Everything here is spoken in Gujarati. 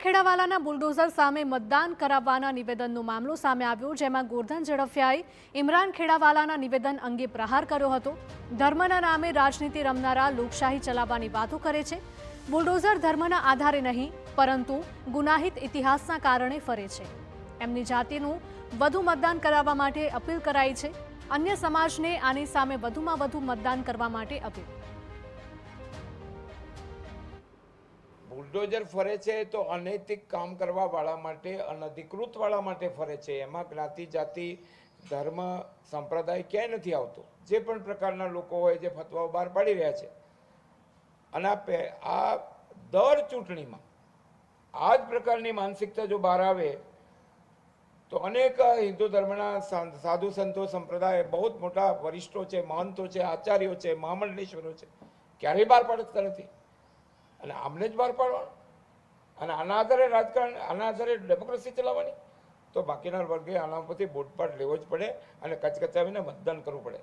ખેડાવાલાના બુલડોઝર સામે મતદાન કરાવવાના નિવેદનનો મામલો સામે આવ્યો, જેમાં ગોરધન ઝડફિયાએ ઇમરાન ખેડાવાલાના નિવેદન અંગે પ્રહાર કર્યો હતો। ધર્મના નામે રાજનીતિ રમનારા લોકશાહી ચલાવવાની વાતો કરે છે। બુલડોઝર ધર્મના આધારે નહીં, પરંતુ ગુનાહિત ઇતિહાસના કારણે ફરે છે। એમની જાતિનું વધુ મતદાન કરાવવા માટે અપીલ કરાઈ છે। અન્ય સમાજને આની સામે વધુમાં વધુ મતદાન કરવા માટે અપીલ। બુલડોઝર ફરે છે તો અનૈતિક કામ કરવા વાળા માટે, અનધિકૃત વાળા માટે ફરે છે। એમાં જ્ઞાતિ, જાતિ, ધર્મ, સંપ્રદાય ક્યાંય નથી આવતો। જે પણ પ્રકારના લોકો હોય જે ફતવાઓ બહાર પાડી રહ્યા છે, અને આ દર ચૂંટણીમાં આ જ પ્રકારની માનસિકતા જો બહાર આવે તો અનેક હિન્દુ ધર્મના સાધુ સંતો, સંપ્રદાય, બહુ મોટા વરિષ્ઠો છે, મહંતો છે, આચાર્યો છે, મહામંડલેશ્વરો છે, ક્યારેય બહાર પાડતા નથી। અને આમને જ બહાર પાડવાનું, અને આના આધારે રાજકારણ, આના આધારે ડેમોક્રેસી ચલાવવાની, તો બાકીના વર્ગે આના પરથી બોધપાઠ લેવો જ પડે અને કચકચાવીને મતદાન કરવું પડે।